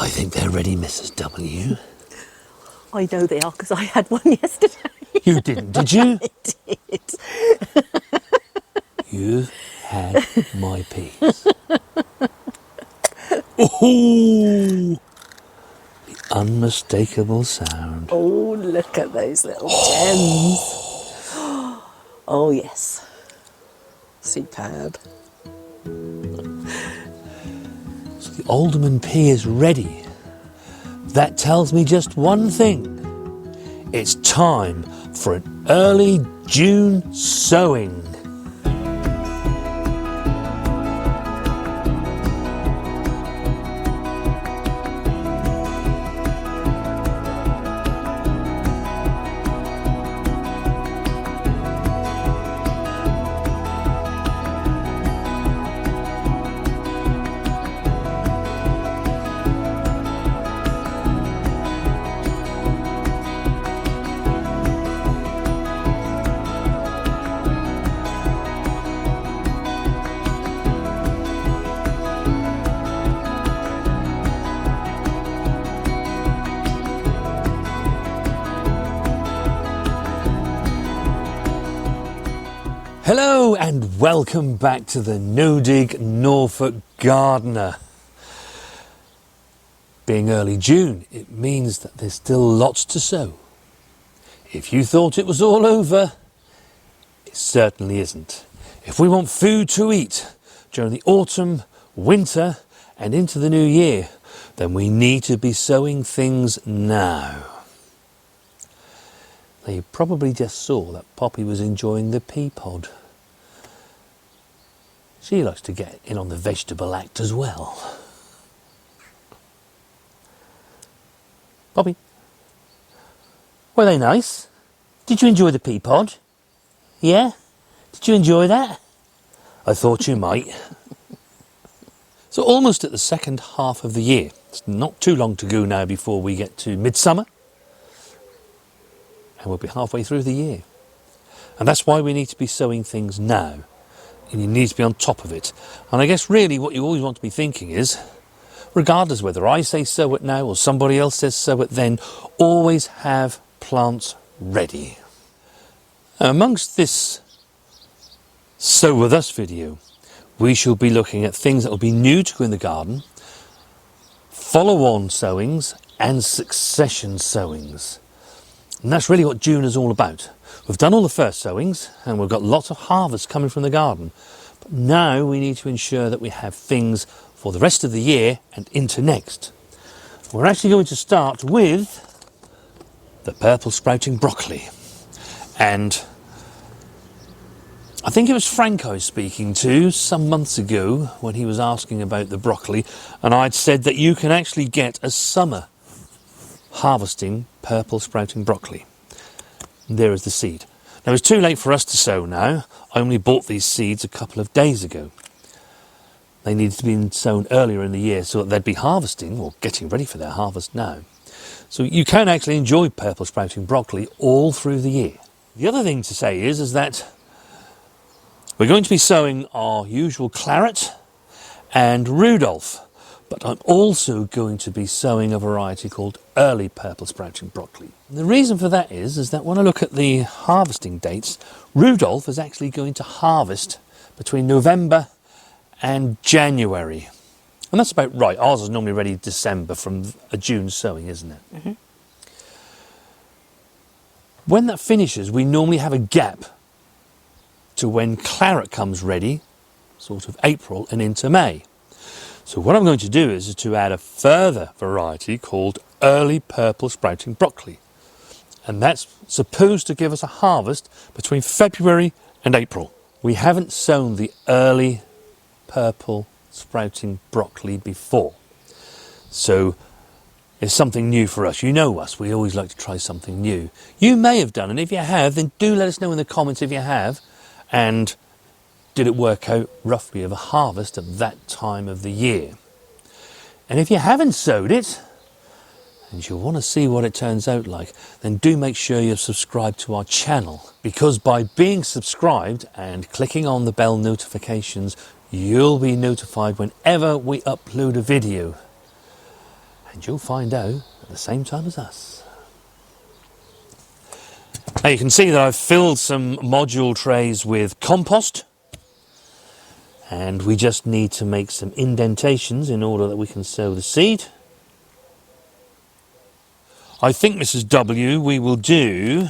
I think they're ready, Mrs. W. I know they are because I had one yesterday. You didn't, did you? I did. You had my peas. Oh, the unmistakable sound. Oh, look at those little gems. Oh, yes. Superb. So the alderman pea is ready. That tells me just one thing. It's time for an early June sowing. Hello and welcome back to the No Dig Norfolk Gardener. Being early June, it means that there's still lots to sow. If you thought it was all over, it certainly isn't. If we want food to eat during the autumn, winter and into the new year, then we need to be sowing things now. Now you probably just saw that Poppy was enjoying the pea pod. She likes to get in on the vegetable act as well. Poppy, were they nice? Did you enjoy the pea pod? Yeah? Did you enjoy that? I thought you might. So almost at the second half of the year. It's not too long to go now before we get to midsummer. And we'll be halfway through the year. And that's why we need to be sowing things now. And you need to be on top of it. And I guess really what you always want to be thinking is, regardless whether I say sow it now or somebody else says sow it then, always have plants ready. Amongst this Sow With Us video, we shall be looking at things that will be new to in the garden, follow-on sowings and succession sowings. And that's really what June is all about. We've done all the first sowings and we've got lots of harvest coming from the garden. But now we need to ensure that we have things for the rest of the year and into next. We're actually going to start with the purple sprouting broccoli. And I think it was Frank I was speaking to some months ago when he was asking about the broccoli, and I'd said that you can actually get a summer harvesting purple sprouting broccoli. And there is the seed. Now it's too late for us to sow now. I only bought these seeds a couple of days ago. They needed to be sown earlier in the year so that they'd be harvesting or getting ready for their harvest now. So you can actually enjoy purple sprouting broccoli all through the year. The other thing to say is that we're going to be sowing our usual claret and Rudolph. But I'm also going to be sowing a variety called early purple sprouting broccoli. And the reason for that is that when I look at the harvesting dates, Rudolph is actually going to harvest between November and January. And that's about right. Ours is normally ready December from a June sowing, isn't it? Mm-hmm. When that finishes, we normally have a gap to when claret comes ready, sort of April and into May. So what I'm going to do is to add a further variety called early purple sprouting broccoli. And that's supposed to give us a harvest between February and April. We haven't sown the early purple sprouting broccoli before. So it's something new for us. You know us, we always like to try something new. You may have done, and if you have, then do let us know in the comments if you have. And did it work out roughly of a harvest at that time of the year? And if you haven't sowed it, and you want to see what it turns out like, then do make sure you're subscribed to our channel. Because by being subscribed and clicking on the bell notifications, you'll be notified whenever we upload a video. And you'll find out at the same time as us. Now you can see that I've filled some module trays with compost. And we just need to make some indentations in order that we can sow the seed. I think, Mrs. W, we will do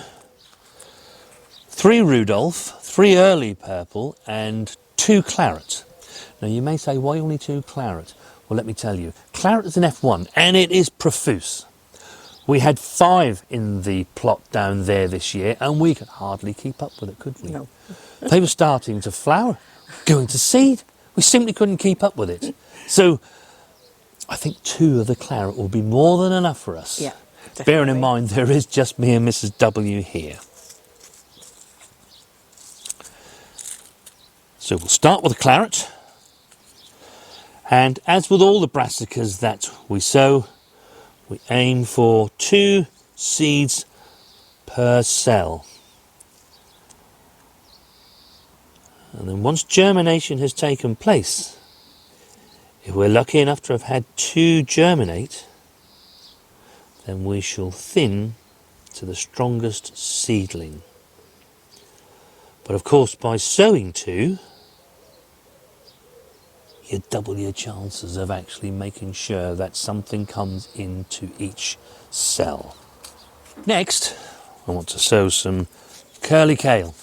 3 Rudolph, 3 early purple and 2 claret. Now you may say, why only 2 claret? Well, let me tell you, claret is an F1 and it is profuse. We had 5 in the plot down there this year and we could hardly keep up with it, could we? No. They were starting to flower, going to seed. We simply couldn't keep up with it. So I think 2 of the claret will be more than enough for us. Yeah, Bearing in definitely. mind there is just me and Mrs. W here. So we'll start with the claret. And as with all the brassicas that we sow, we aim for 2 seeds per cell. And then once germination has taken place, if we're lucky enough to have had 2 germinate, then we shall thin to the strongest seedling. But of course, by sowing 2, you double your chances of actually making sure that something comes into each cell. Next, I want to sow some curly kale.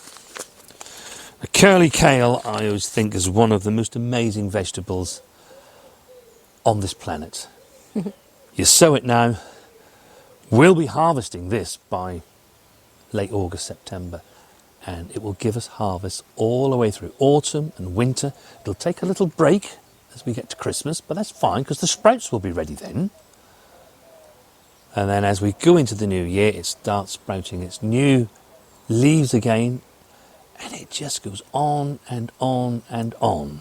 The curly kale I always think is one of the most amazing vegetables on this planet. You sow it now, we'll be harvesting this by late August, September, and it will give us harvest all the way through autumn and winter. It'll take a little break as we get to Christmas, but that's fine because the sprouts will be ready then. And then as we go into the new year, it starts sprouting its new leaves again, and it just goes on and on and on.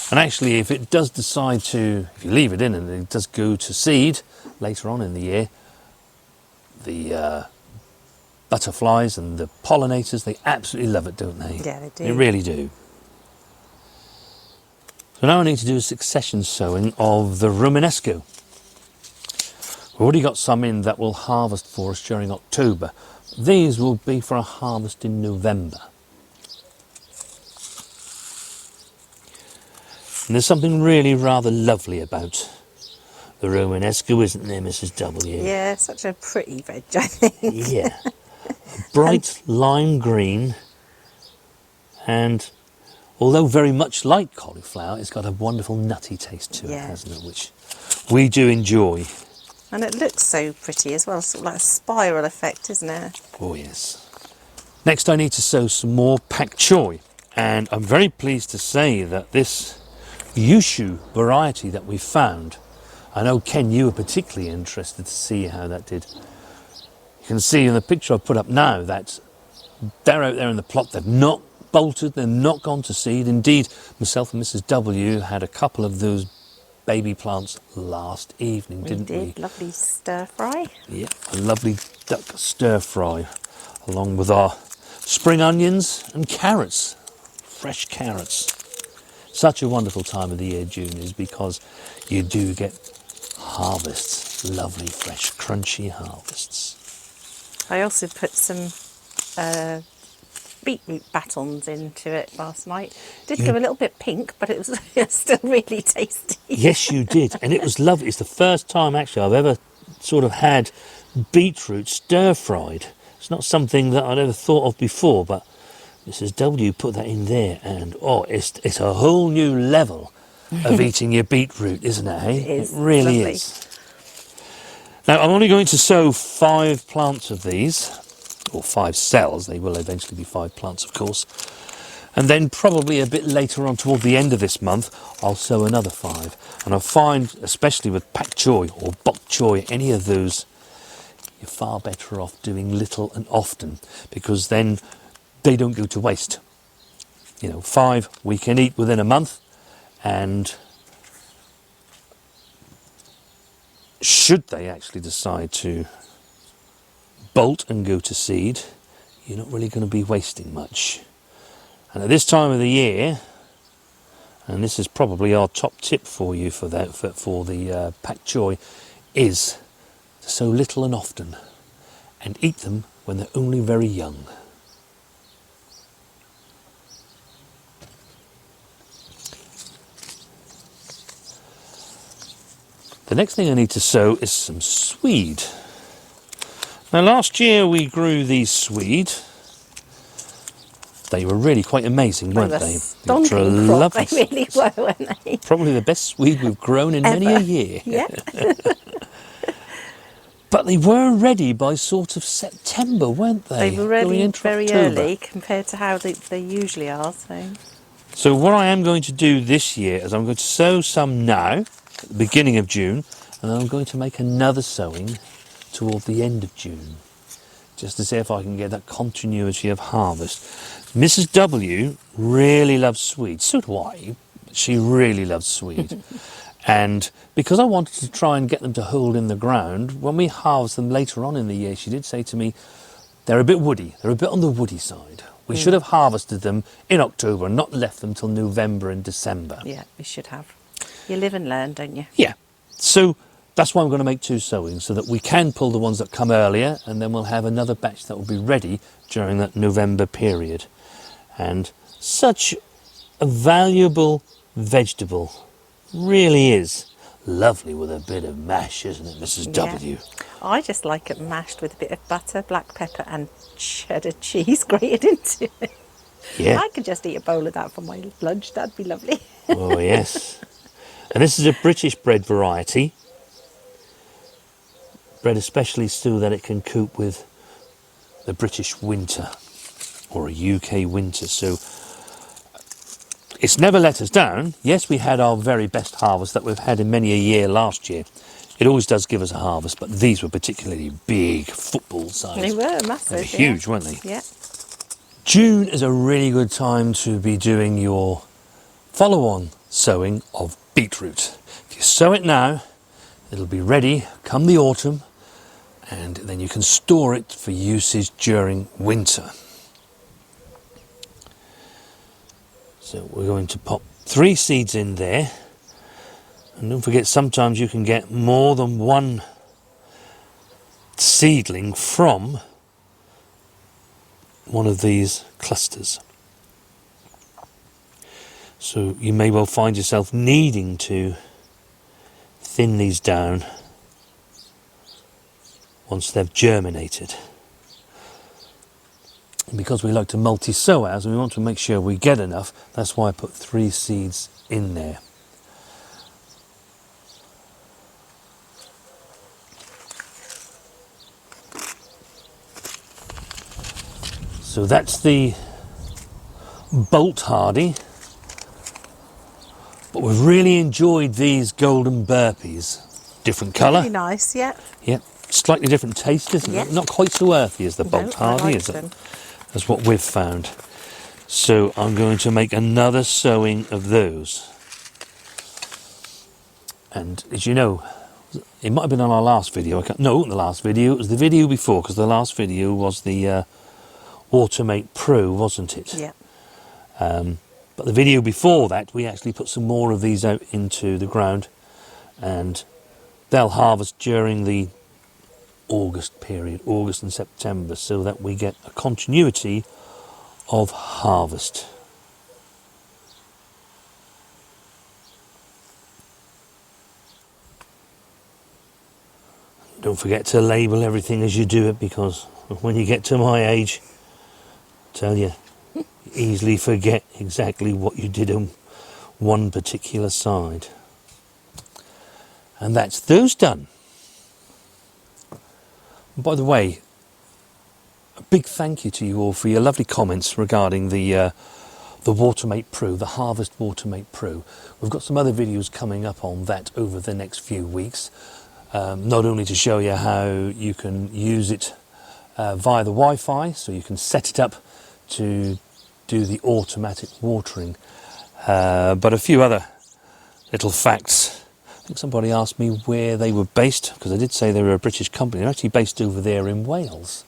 And actually, if it does decide to, if you leave it in and it does go to seed later on in the year, the butterflies and the pollinators, they absolutely love it, don't they? Yeah, they do. They really do. So now I need to do a succession sowing of the Romanesco. We've already got some in that will harvest for us during October. These will be for a harvest in November. And there's something really rather lovely about the Romanesco, isn't there, Mrs. W? Yeah, such a pretty veg, I think. Yeah. A bright lime green, and although very much like cauliflower, it's got a wonderful nutty taste to it, Yeah. hasn't it, which we do enjoy. And it looks so pretty as well, sort of like a spiral effect, isn't it? Oh yes. Next I need to sow some more pak choi, and I'm very pleased to say that this Yushu variety that we found, I know Ken, you were particularly interested to see how that did. You can see in the picture I put up now that they're out there in the plot, they've not bolted, they've not gone to seed. Indeed, myself and Mrs. W had a couple of those baby plants last evening, didn't we? We did, lovely stir fry. Yeah, a lovely duck stir fry, along with our spring onions and carrots, fresh carrots. Such a wonderful time of the year, June is, because you do get harvests, lovely, fresh, crunchy harvests. I also put some beetroot batons into it last night. Did go a little bit pink, but it was still really tasty. Yes, you did, and it was lovely. It's the first time actually I've ever sort of had beetroot stir-fried. It's not something that I'd ever thought of before, but Mrs. W put that in there, and oh, it's a whole new level of eating your beetroot, isn't it, hey? It is. It really Lovely. is. Now, I'm only going to sow 5 plants of these, or 5 cells. They will eventually be 5 plants, of course. And then probably a bit later on, toward the end of this month, I'll sow another 5. And I find, especially with pak choi or bok choy, any of those, you're far better off doing little and often, because then they don't go to waste. You know, 5 we can eat within a month, and should they actually decide to bolt and go to seed, you're not really going to be wasting much. And at this time of the year, and this is probably our top tip for you for that, for the pak choi, is to sow little and often and eat them when they're only very young. The next thing I need to sow is some swede. Now last year we grew these swede. They were really quite amazing, weren't they? Stonking crop, they really were, weren't they? Probably the best swede we've grown in many a year. Yeah. But they were ready by sort of September, weren't they? They were ready very October. early compared to how they usually are. So what I am going to do this year is I'm going to sow some now, at the beginning of June, and then I'm going to make another sowing toward the end of June, just to see if I can get that continuity of harvest. Mrs. W really loves swede, so do I. She really loves swede. And because I wanted to try and get them to hold in the ground, when we harvest them later on in the year, she did say to me, they're a bit woody, they're a bit on the woody side. We should have harvested them in October and not left them till November and December. Yeah, we should have. You live and learn, don't you? Yeah. So that's why I'm going to make 2 sowings, so that we can pull the ones that come earlier, and then we'll have another batch that will be ready during that November period. And such a valuable vegetable. Really is. Lovely with a bit of mash, isn't it, Mrs. W? I just like it mashed with a bit of butter, black pepper and cheddar cheese grated into it. Yeah. I could just eat a bowl of that for my lunch. That'd be lovely. Oh, yes. And this is a British bread variety. Bread especially so that it can cope with the British winter, or a UK winter. So it's never let us down. Yes, we had our very best harvest that we've had in many a year last year. It always does give us a harvest, but these were particularly big, football size. They were massive. They were huge, weren't they? Yeah. June is a really good time to be doing your follow-on sowing of beetroot. If you sow it now, it'll be ready come the autumn, and then you can store it for usage during winter. So we're going to pop 3 seeds in there, and don't forget sometimes you can get more than one seedling from one of these clusters. So you may well find yourself needing to thin these down once they've germinated. And because we like to multi-sow as, and we want to make sure we get enough, that's why I put 3 seeds in there. So that's the Bolt Hardy. But we've really enjoyed these golden burpees. Different colour. Really nice, yeah. Yep. Slightly different taste, isn't it? Not quite so earthy as the Bolt Hardy, is it? That's what we've found. So I'm going to make another sowing of those. And as you know, it might have been on our last video. No, the last video. It was the video before, because the last video was the Automate Pro, wasn't it? Yeah. But the video before that, we actually put some more of these out into the ground, and they'll harvest during the August period, August and September, so that we get a continuity of harvest. Don't forget to label everything as you do it, because when you get to my age, I tell you, you easily forget exactly what you did on one particular side. And that's those done. And by the way, a big thank you to you all for your lovely comments regarding the Watermate Pro, the Harvest Watermate Pro. We've got some other videos coming up on that over the next few weeks. Not only to show you how you can use it via the Wi-Fi, so you can set it up to do the automatic watering, but a few other little facts. I think somebody asked me where they were based, because I did say they were a British company. They're actually based over there in Wales.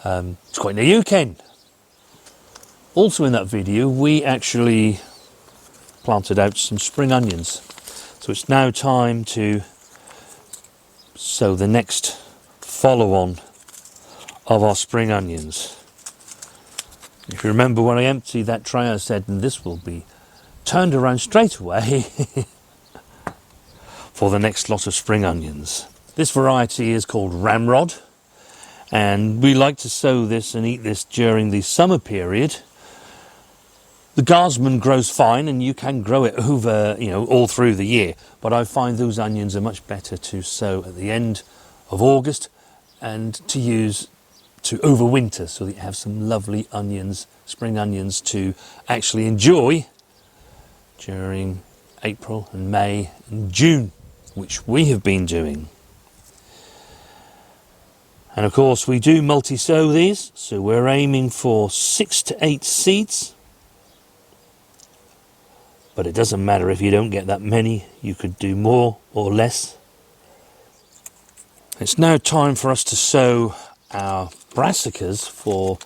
It's quite near you, Ken. Also in that video, we actually planted out some spring onions. So it's now time to sow the next follow-on of our spring onions. If you remember when I emptied that tray, I said, and this will be turned around straight away for the next lot of spring onions. This variety is called ramrod, and we like to sow this and eat this during the summer period. The guardsman grows fine, and you can grow it over, all through the year. But I find those onions are much better to sow at the end of August and to use to overwinter, so that you have some lovely onions, spring onions, to actually enjoy during April and May and June, which we have been doing. And of course we do multi-sow these, so we're aiming for 6 to 8 seeds. But it doesn't matter if you don't get that many, you could do more or less. It's now time for us to sow our brassicas for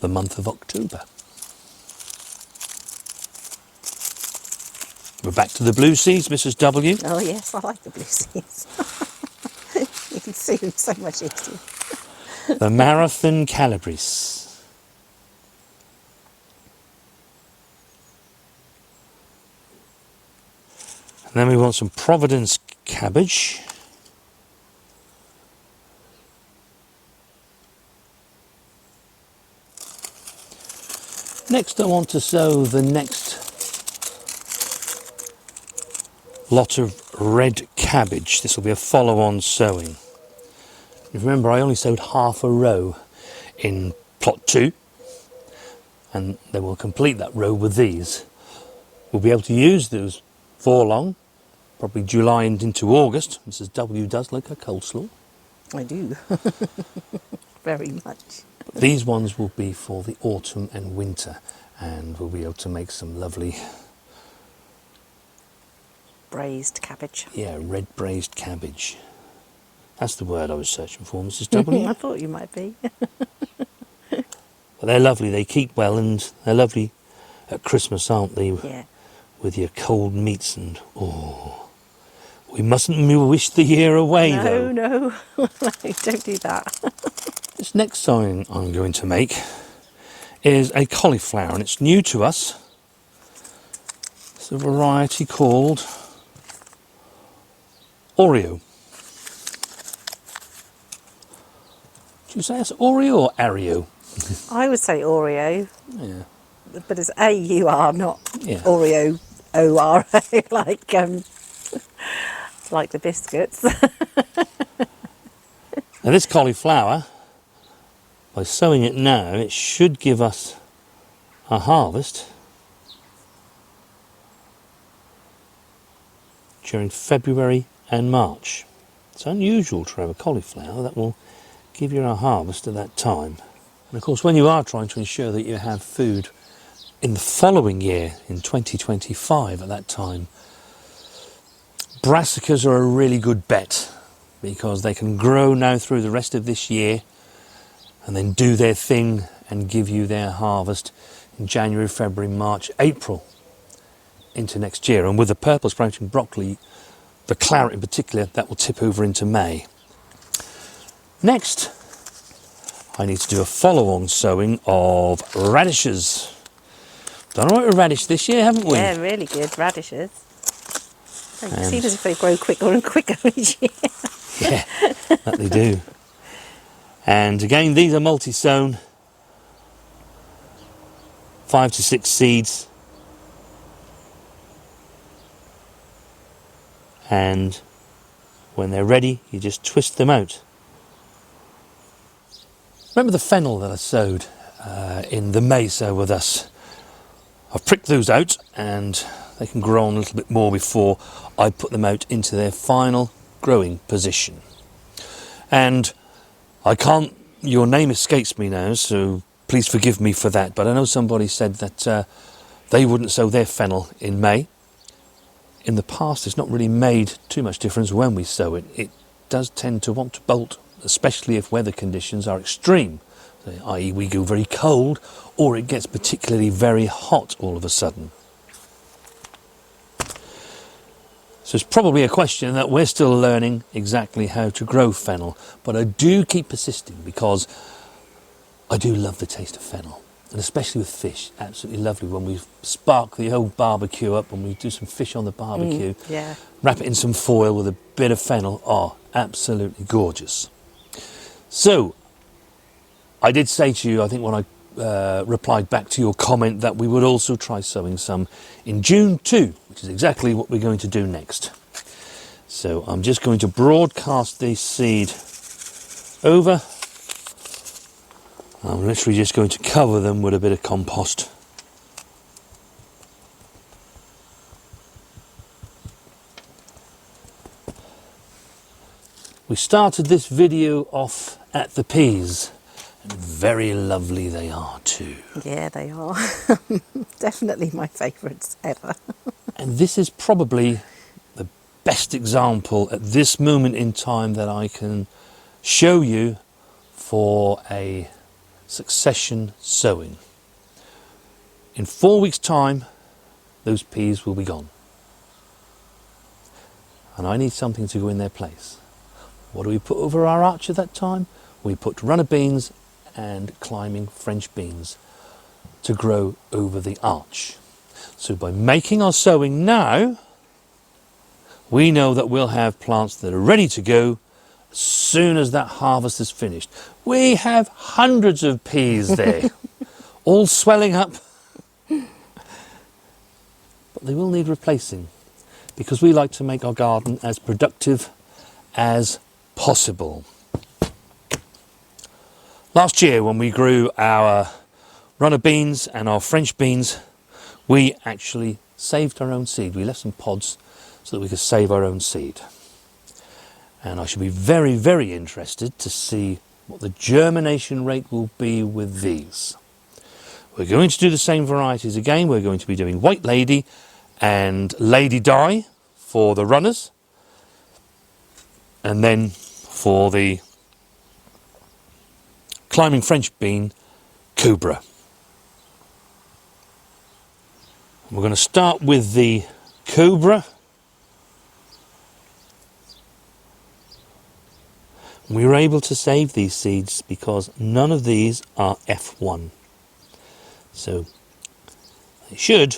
the month of October. We're back to the blue seeds, Mrs. W. Oh yes, I like the blue seeds. You can see them so much easier. The Marathon Calabrese. And then we want some Providence cabbage. Next I want to sow the next lot of red cabbage. This will be a follow-on sowing. Remember, I only sowed half a row in plot 2, and then we'll complete that row with these. We'll be able to use those for long, probably July and into August. Mrs. W does like her coleslaw. I do. Very much. But these ones will be for the autumn and winter, and we'll be able to make some lovely braised cabbage. Yeah, red braised cabbage. That's the word I was searching for, Mrs. W. I thought you might be. But they're lovely, they keep well, and they're lovely at Christmas, aren't they? Yeah. With your cold meats and, we mustn't wish the year away, though. No, don't do that. This next sowing I'm going to make is a cauliflower, and it's new to us. It's a variety called Oreo. Do you say it's Oreo or Ario? I would say Oreo, Yeah. but it's A-U-R, not Yeah. Oreo, O-R-O, like the biscuits. Now this cauliflower, by sowing it now, it should give us a harvest during February and March. It's unusual to have a cauliflower that will give you a harvest at that time. And of course, when you are trying to ensure that you have food in the following year, in 2025 at that time, brassicas are a really good bet, because they can grow now through the rest of this year and then do their thing and give you their harvest in January, February, March, April into next year. And with the purple sprouting broccoli, the claret in particular, that will tip over into May. Next, I need to do a follow-on sowing of radishes. Done all right with radish this year, haven't we? Yeah, really good radishes. It seems as if they grow quicker and quicker each year. Yeah, that they do. And again, these are multi-sown. 5 to 6 seeds. And when they're ready, you just twist them out. Remember the fennel that I sowed in the May sow with us? I've pricked those out, and they can grow on a little bit more before I put them out into their final growing position. And I can't, your name escapes me now, so please forgive me for that, but I know somebody said that they wouldn't sow their fennel in May. In the past, it's not really made too much difference when we sow it. It does tend to want to bolt, especially if weather conditions are extreme, So, i.e. we go very cold or it gets particularly very hot all of a sudden. So it's probably a question that we're still learning exactly how to grow fennel, but I do keep persisting because I do love the taste of fennel, and especially with fish. Absolutely lovely when we spark the old barbecue up and we do some fish on the barbecue. Yeah. Wrap it in some foil with a bit of fennel. Oh, absolutely gorgeous. So, I did say to you, I think when I replied back to your comment, that we would also try sowing some in June too, which is exactly what we're going to do next. So I'm just going to broadcast this seed over. I'm literally just going to cover them with a bit of compost. We started this video off at the peas, and very lovely they are too. Yeah, they are. Definitely my favourites ever. And this is probably the best example at this moment in time that I can show you for a succession sowing. In 4 weeks' time, those peas will be gone. And I need something to go in their place. What do we put over our arch at that time? We put runner beans and climbing French beans to grow over the arch. So by making our sowing now, we know that we'll have plants that are ready to go as soon as that harvest is finished. We have hundreds of peas there, all swelling up. But they will need replacing, because we like to make our garden as productive as possible. Last year, when we grew our runner beans and our French beans, we actually saved our own seed. We left some pods so that we could save our own seed. And I should be very, very interested to see what the germination rate will be with these. We're going to do the same varieties again. We're going to be doing White Lady and Lady Di for the runners, and then for the climbing French bean, Cobra. We're going to start with the Cobra. We were able to save these seeds because none of these are F1. So they should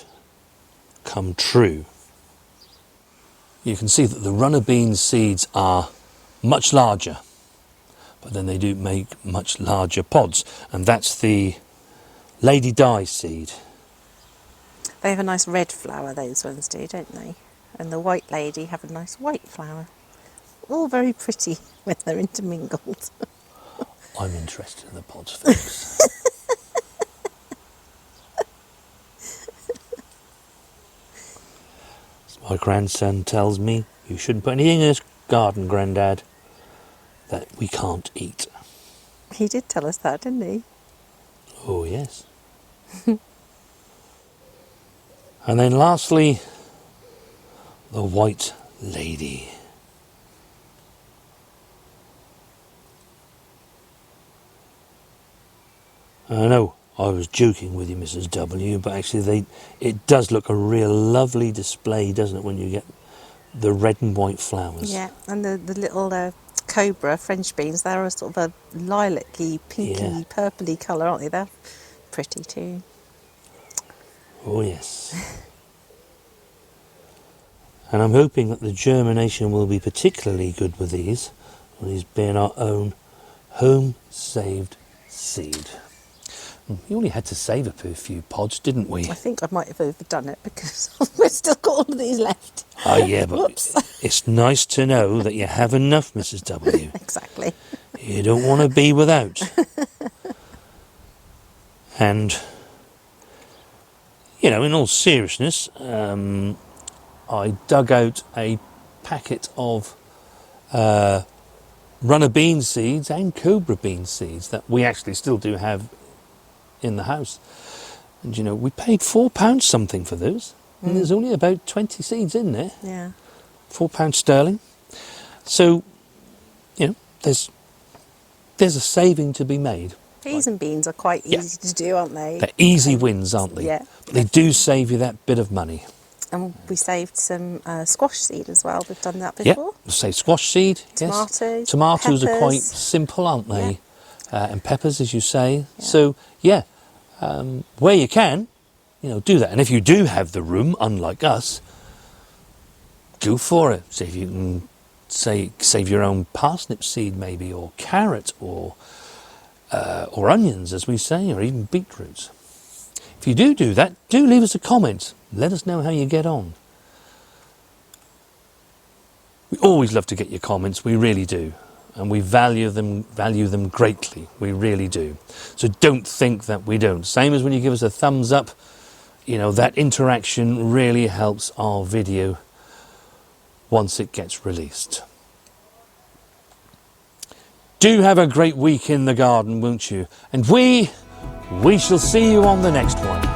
come true. You can see that the runner bean seeds are much larger, but then they do make much larger pods, and that's the Lady Di seed. They have a nice red flower, those ones do, don't they? And the White Lady have a nice white flower. All very pretty when they're intermingled. I'm interested in the pods, folks. My grandson tells me, you shouldn't put anything in this garden, Grandad, that we can't eat. He did tell us that, didn't he? Oh, yes. And then lastly, the White Lady. I know I was joking with you, Mrs. W, but actually it does look a real lovely display, doesn't it, when you get the red and white flowers. Yeah, and the little Cobra French beans, they're a sort of a lilac-y, pinky, purpley colour, aren't they? They're pretty too. Oh, yes. And I'm hoping that the germination will be particularly good with these being our own home-saved seed. We only had to save up a few pods, didn't we? I think I might have overdone it because we've still got all of these left. Oh, yeah, but it's nice to know that you have enough, Mrs. W. Exactly. You don't want to be without. And, you know, in all seriousness, I dug out a packet of runner bean seeds and cobra bean seeds that we actually still do have in the house. And, you know, we paid £4 something for those. And there's only about 20 seeds in there. Yeah. £4 sterling. So, you know, there's a saving to be made. Peas and beans are quite easy to do, aren't they? They're easy wins, aren't they? Yeah. But they do save you that bit of money. And we saved some squash seed as well. We've done that Yeah, before. say squash seed. Tomatoes. Yes. Tomatoes are quite peppers. simple, aren't they? Yeah. And peppers, as you say. Yeah. So, yeah, where you can, do that. And if you do have the room, unlike us, go for it. See if you can save your own parsnip seed maybe, or carrot, or onions, as we say, or even beetroots. If you do that, do leave us a comment. Let us know how you get on. We always love to get your comments, we really do. And we value them greatly, we really do. So don't think that we don't. Same as when you give us a thumbs up, that interaction really helps our video once it gets released. Do have a great week in the garden, won't you? And we shall see you on the next one.